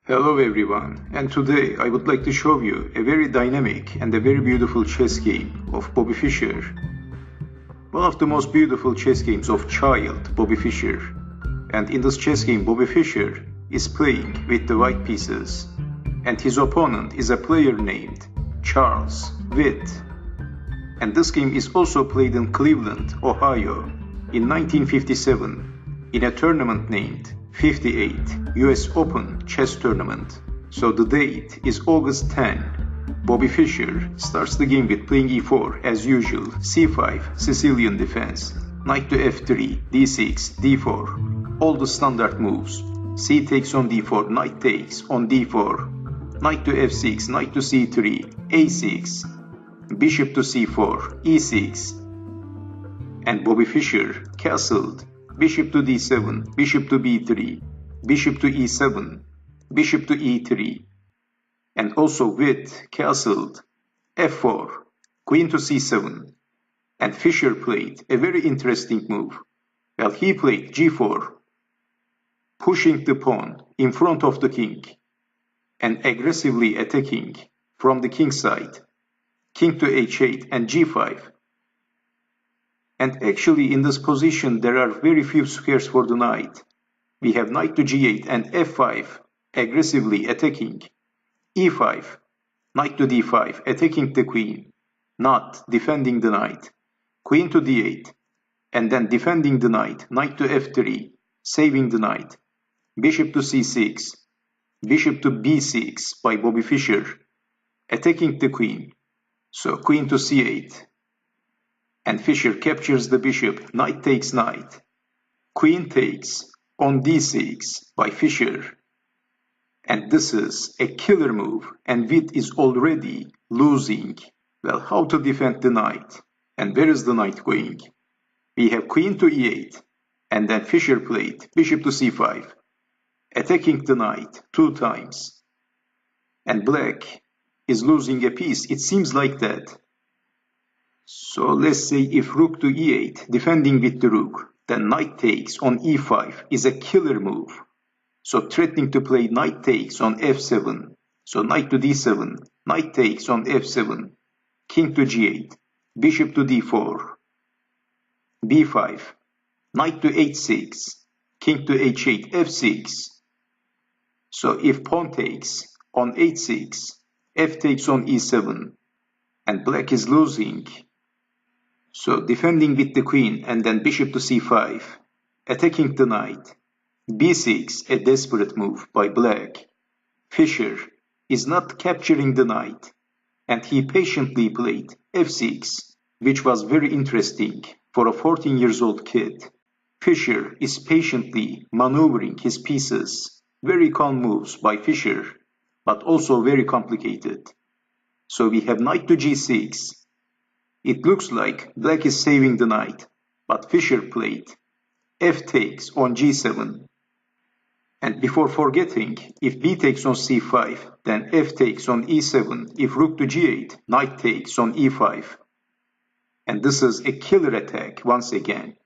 Hello everyone, and today I would like to show you a very dynamic and a very beautiful chess game of Bobby Fischer. One of the most beautiful chess games of child Bobby Fischer. And in this chess game Bobby Fischer is playing with the white pieces. And his opponent is a player named Charles Witte. And this game is also played in Cleveland, Ohio in 1957 in a tournament named 58 US Open Chess Tournament. So the date is August 10. Bobby Fischer starts the game with playing e4 as usual, c5, Sicilian defense, knight to f3, d6, d4, all the standard moves. C takes on d4, knight takes on d4, knight to f6, knight to c3, a6, bishop to c4, e6, and Bobby Fischer castled bishop to d7, bishop to b3, bishop to e7, bishop to e3, and also Witte castled f4, queen to c7, and Fischer played a very interesting move. Well, he played g4, pushing the pawn in front of the king, and aggressively attacking from the king side, king to h8 and g5. And actually in this position there are very few squares for the knight. We have knight to g8 and f5 aggressively attacking, e5, knight to d5 attacking the queen, not defending the knight, queen to d8, and then defending the knight, knight to f3, saving the knight, bishop to c6, bishop to b6 by Bobby Fischer, attacking the queen, so queen to c8, and Fischer captures the bishop, knight takes knight, queen takes on d6 by Fischer, and this is a killer move, and Witte is already losing. Well, how to defend the knight, and where is the knight going? We have queen to e8, and then Fischer played bishop to c5, attacking the knight 2 times, and black is losing a piece, it seems like that. So let's say if rook to e8, defending with the rook, then knight takes on e5 is a killer move. So threatening to play knight takes on f7. So knight to d7, knight takes on f7, king to g8, bishop to d4, b5, knight to h6, king to h8, f6. So if pawn takes on h6, f takes on e7, and black is losing. So defending with the queen and then bishop to c5, attacking the knight, b6, a desperate move by black. Fischer is not capturing the knight, and he patiently played f6, which was very interesting for a 14-year-old kid. Fischer is patiently maneuvering his pieces, very calm moves by Fischer, but also very complicated. So we have knight to g6. It looks like black is saving the knight, but Fischer played f takes on g7. And before forgetting, if b takes on c5, then f takes on e7. If rook to g8, knight takes on e5. And this is a killer attack once again.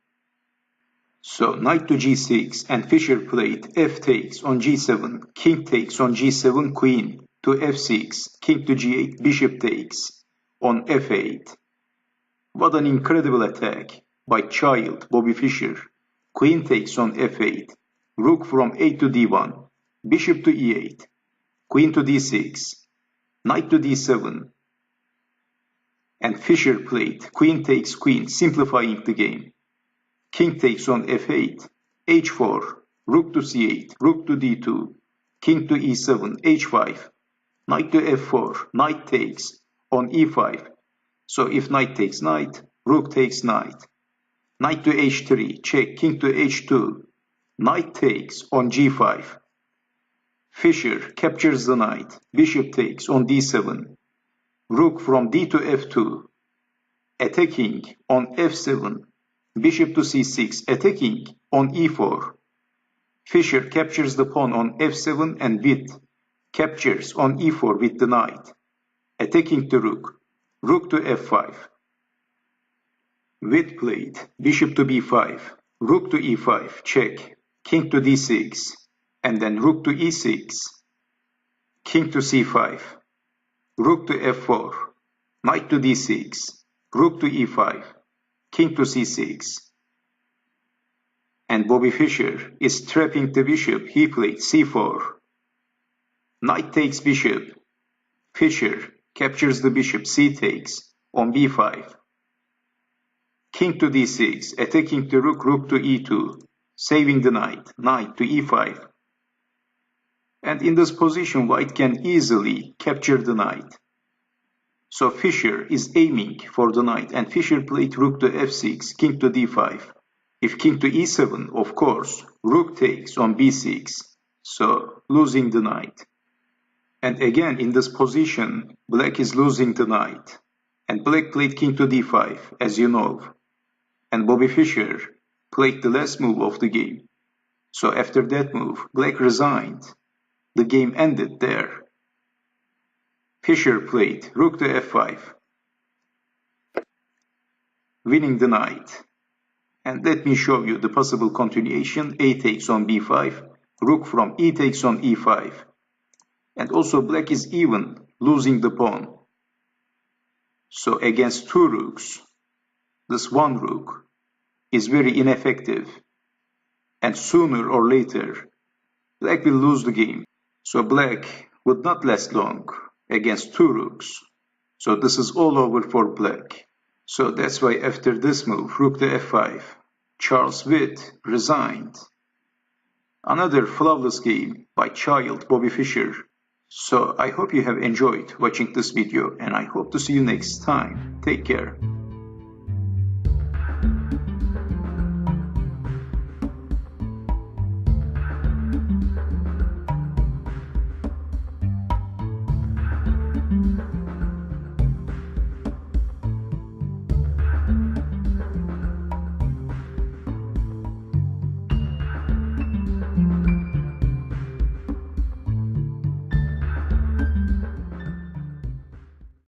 So knight to g6, and Fischer played f takes on g7, king takes on g7, queen to f6, king to g8, bishop takes on f8. What an incredible attack by child Bobby Fischer. Queen takes on f8, rook from a to d1, bishop to e8, queen to d6, knight to d7, and Fischer played queen takes queen, simplifying the game. King takes on f8, h4, rook to c8, rook to d2, king to e7, h5, knight to f4, knight takes on e5. So if knight takes knight, rook takes knight, knight to h3, check, king to h2, knight takes on g5. Fischer captures the knight. Bishop takes on d7. Rook from d to f2. Attacking on f7. Bishop to c6. Attacking on e4. Fischer captures the pawn on f7 and Witte captures on e4 with the knight. Attacking the rook. Rook to f5. Witte played bishop to b5. Rook to e5. Check. King to d6. And then rook to e6. King to c5. Rook to f4. Knight to d6. Rook to e5. King to c6. And Bobby Fischer is trapping the bishop. He played c4. Knight takes bishop. Fischer captures the bishop. C takes on b5. King to d6, attacking the rook. Rook to e2, saving the knight. Knight to e5. And in this position, white can easily capture the knight. So Fischer is aiming for the knight, and Fischer played rook to f6, king to d5. If king to e7, of course, rook takes on b6, so losing the knight. And again, in this position, black is losing the knight. And black played king to d5, as you know. And Bobby Fischer played the last move of the game. So after that move, black resigned. The game ended there. Fischer played rook to f5, winning the knight. And let me show you the possible continuation. A takes on b5, rook from e takes on e5. And also black is even losing the pawn. So against two rooks, this one rook is very ineffective. And sooner or later, black will lose the game. So black would not last long against two rooks. So this is all over for black. So that's why after this move, rook to f5, Charles Witte resigned. Another flawless game by child Bobby Fischer. So I hope you have enjoyed watching this video, and I hope to see you next time. Take care.